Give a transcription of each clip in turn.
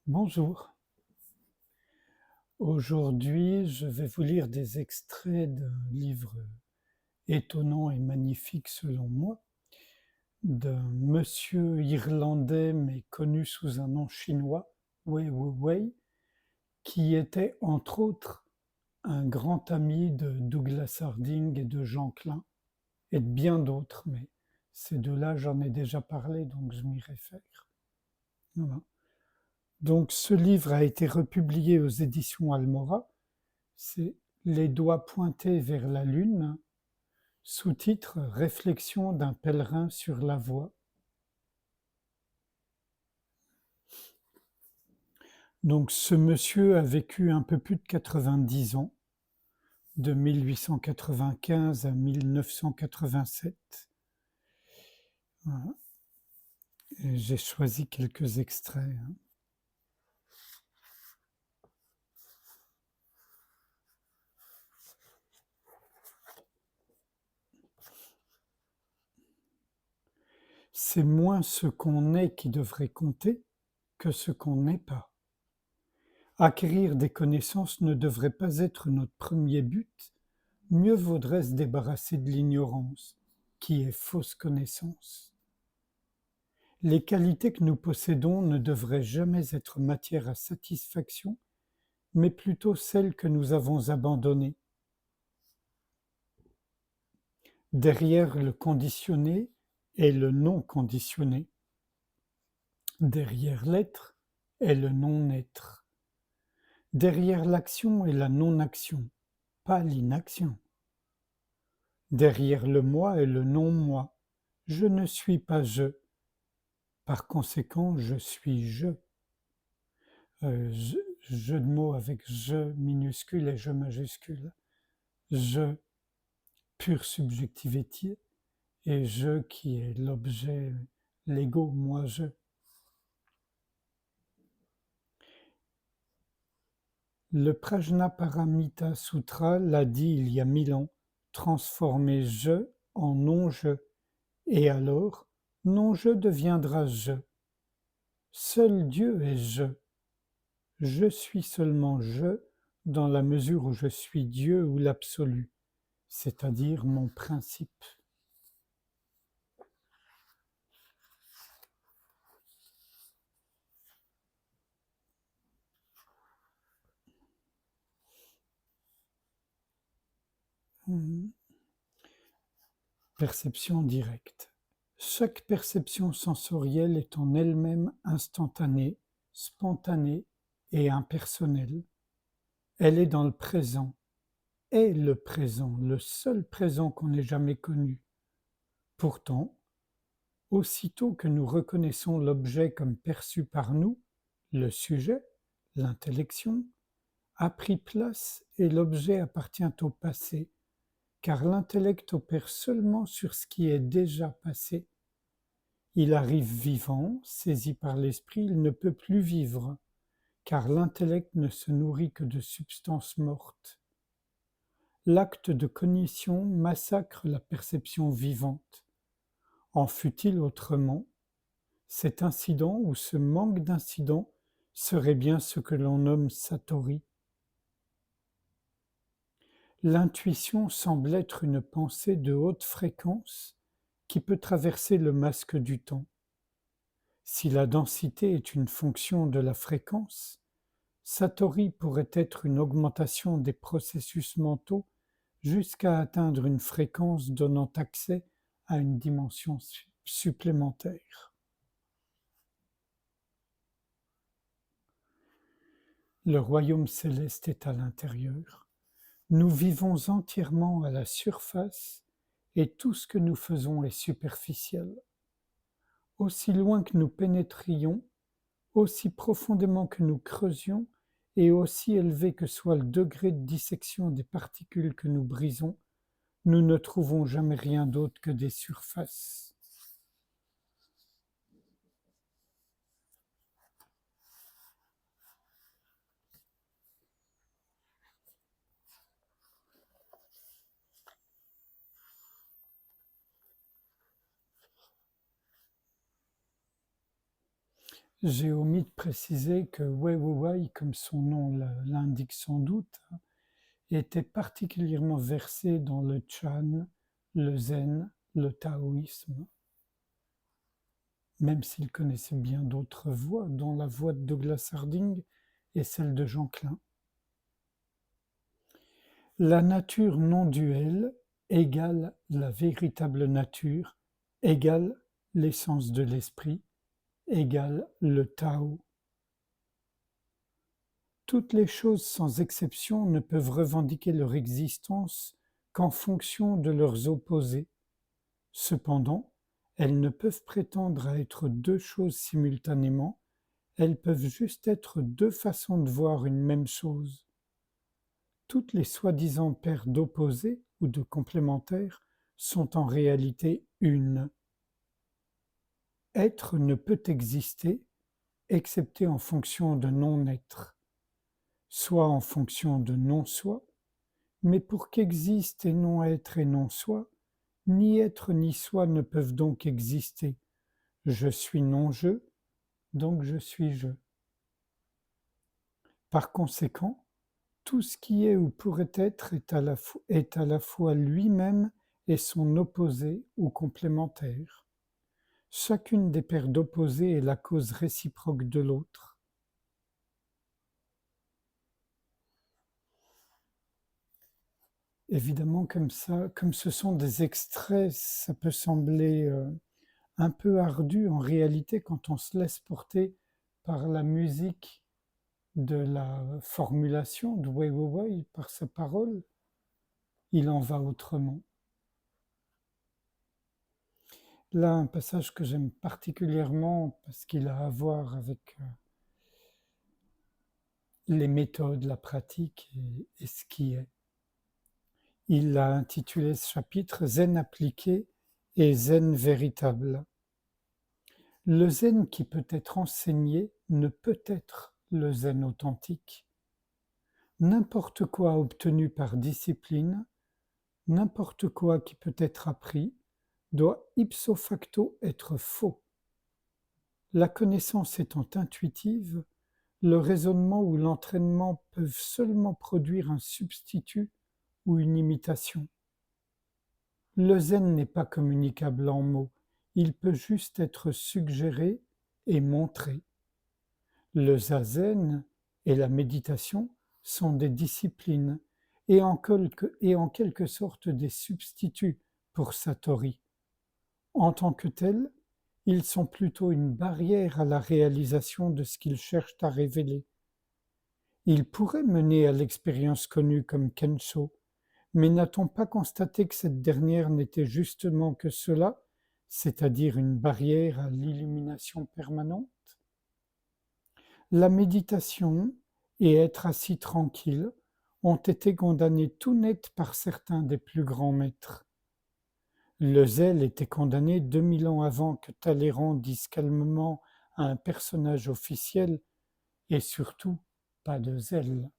Bonjour. Aujourd'hui, je vais vous lire des extraits d'un livre étonnant et magnifique selon moi, d'un monsieur irlandais mais connu sous un nom chinois, Wei Weiwei, qui était entre autres un grand ami de Douglas Harding et de Jean Klein, et de bien d'autres, mais ces deux-là, j'en ai déjà parlé, donc je m'y réfère. Voilà. Donc ce livre a été republié aux éditions Almora. C'est Les doigts pointés vers la lune, sous-titre Réflexion d'un pèlerin sur la voie. Donc ce monsieur a vécu un peu plus de 90 ans, de 1895 à 1987. Voilà. Et j'ai choisi quelques extraits. C'est moins ce qu'on est qui devrait compter que ce qu'on n'est pas. Acquérir des connaissances ne devrait pas être notre premier but, mieux vaudrait se débarrasser de l'ignorance, qui est fausse connaissance. Les qualités que nous possédons ne devraient jamais être matière à satisfaction, mais plutôt celles que nous avons abandonnées. Derrière le conditionné est le non conditionné. Derrière l'être est le non-être. Derrière l'action est la non-action, pas l'inaction. Derrière le moi est le non-moi. Je ne suis pas je. Par conséquent, je suis je. Jeu de mots avec je minuscule et je majuscule. Je, pure subjectivité, et je qui est l'objet, l'ego, moi, je. Le Prajnaparamita Sutra l'a dit il y a 1000 ans, transformer je en non-je, et alors, non-je deviendra je. Seul Dieu est je. Je suis seulement je dans la mesure où je suis Dieu ou l'absolu, c'est-à-dire mon principe. Perception directe. Chaque perception sensorielle est en elle-même instantanée, spontanée et impersonnelle. Elle est dans le présent, est le seul présent qu'on ait jamais connu. Pourtant, aussitôt que nous reconnaissons l'objet comme perçu par nous, le sujet, l'intellection, a pris place et l'objet appartient au passé, car l'intellect opère seulement sur ce qui est déjà passé. Il arrive vivant, saisi par l'esprit, il ne peut plus vivre, car l'intellect ne se nourrit que de substances mortes. L'acte de cognition massacre la perception vivante. En fût-il autrement, cet incident ou ce manque d'incident serait bien ce que l'on nomme satori. L'intuition semble être une pensée de haute fréquence qui peut traverser le masque du temps. Si la densité est une fonction de la fréquence, satori pourrait être une augmentation des processus mentaux jusqu'à atteindre une fréquence donnant accès à une dimension supplémentaire. Le royaume céleste est à l'intérieur. Nous vivons entièrement à la surface et tout ce que nous faisons est superficiel. Aussi loin que nous pénétrions, aussi profondément que nous creusions, et aussi élevé que soit le degré de dissection des particules que nous brisons, nous ne trouvons jamais rien d'autre que des surfaces. J'ai omis de préciser que Wei Wuwei, comme son nom l'indique sans doute, était particulièrement versé dans le Chan, le Zen, le taoïsme, même s'il connaissait bien d'autres voies, dont la voie de Douglas Harding et celle de Jean Klein. La nature non duelle égale la véritable nature, égale l'essence de l'esprit, égale le Tao. Toutes les choses sans exception ne peuvent revendiquer leur existence qu'en fonction de leurs opposés. Cependant, elles ne peuvent prétendre à être deux choses simultanément, elles peuvent juste être deux façons de voir une même chose. Toutes les soi-disant paires d'opposés ou de complémentaires sont en réalité une. Être ne peut exister, excepté en fonction de non-être, soit en fonction de non-soi, mais pour qu'existe et non-être et non-soi, ni être ni soi ne peuvent donc exister. Je suis non-je, donc je suis je. Par conséquent, tout ce qui est ou pourrait être est à la fois lui-même et son opposé ou complémentaire. Chacune des paires d'opposés est la cause réciproque de l'autre. Évidemment, comme ça, comme ce sont des extraits, ça peut sembler un peu ardu en réalité quand on se laisse porter par la musique de la formulation de Wei Weiwei, par sa parole. Il en va autrement. Là, un passage que j'aime particulièrement parce qu'il a à voir avec les méthodes, la pratique et ce qui est. Il a intitulé ce chapitre Zen appliqué et Zen véritable. Le zen qui peut être enseigné ne peut être le zen authentique. N'importe quoi obtenu par discipline, n'importe quoi qui peut être appris, doit ipso facto être faux. La connaissance étant intuitive, le raisonnement ou l'entraînement peuvent seulement produire un substitut ou une imitation. Le zen n'est pas communicable en mots, il peut juste être suggéré et montré. Le zazen et la méditation sont des disciplines et en quelque sorte des substituts pour Satori. En tant que tels, ils sont plutôt une barrière à la réalisation de ce qu'ils cherchent à révéler. Ils pourraient mener à l'expérience connue comme Kensho, mais n'a-t-on pas constaté que cette dernière n'était justement que cela, c'est-à-dire une barrière à l'illumination permanente? La méditation et être assis tranquille ont été condamnés tout net par certains des plus grands maîtres. Le zèle était condamné 2000 ans avant que Talleyrand dise calmement à un personnage officiel et surtout pas de zèle.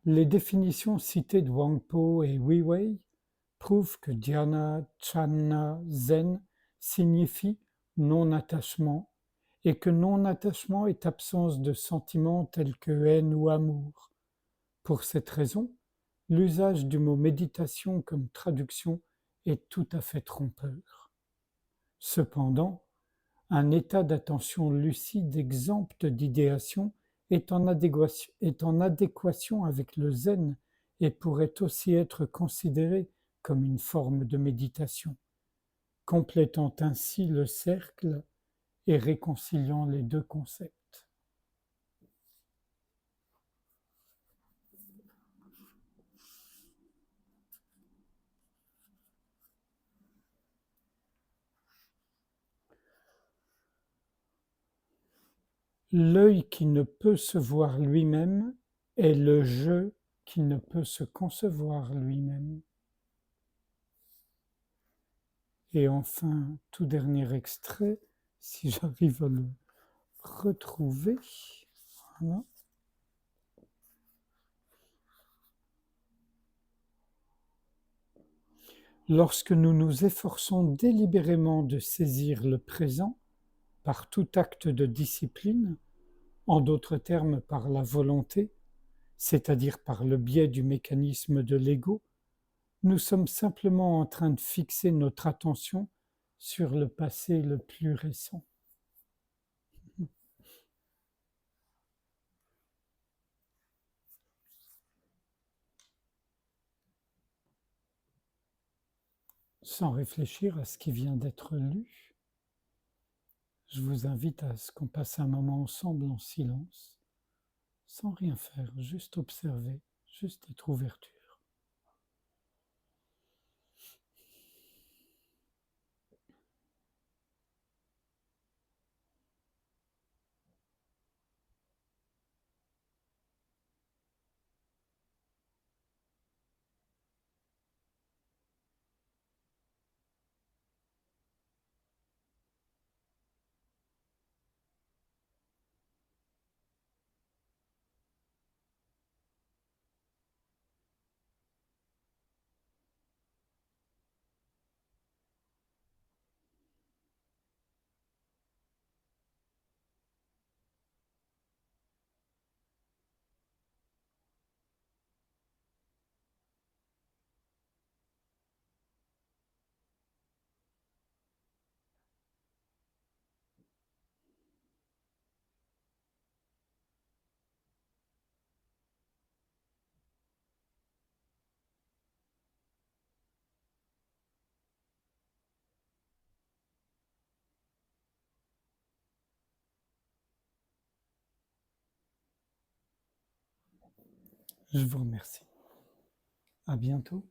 Les définitions citées de Wangpo et Weiwei prouvent que dhyana, chana, zen signifie non-attachement et que non-attachement est absence de sentiments tels que haine ou amour. Pour cette raison, l'usage du mot méditation comme traduction est tout à fait trompeur. Cependant, un état d'attention lucide exempt d'idéation est en adéquation avec le zen et pourrait aussi être considéré comme une forme de méditation, complétant ainsi le cercle et réconciliant les deux concepts. L'œil qui ne peut se voir lui-même est le je qui ne peut se concevoir lui-même. Et enfin, tout dernier extrait, si j'arrive à le retrouver. Voilà. Lorsque nous nous efforçons délibérément de saisir le présent par tout acte de discipline, en d'autres termes par la volonté, c'est-à-dire par le biais du mécanisme de l'ego, nous sommes simplement en train de fixer notre attention sur le passé le plus récent. Sans réfléchir à ce qui vient d'être lu, je vous invite à ce qu'on passe un moment ensemble en silence, sans rien faire, juste observer, juste être ouverture. Je vous remercie. À bientôt.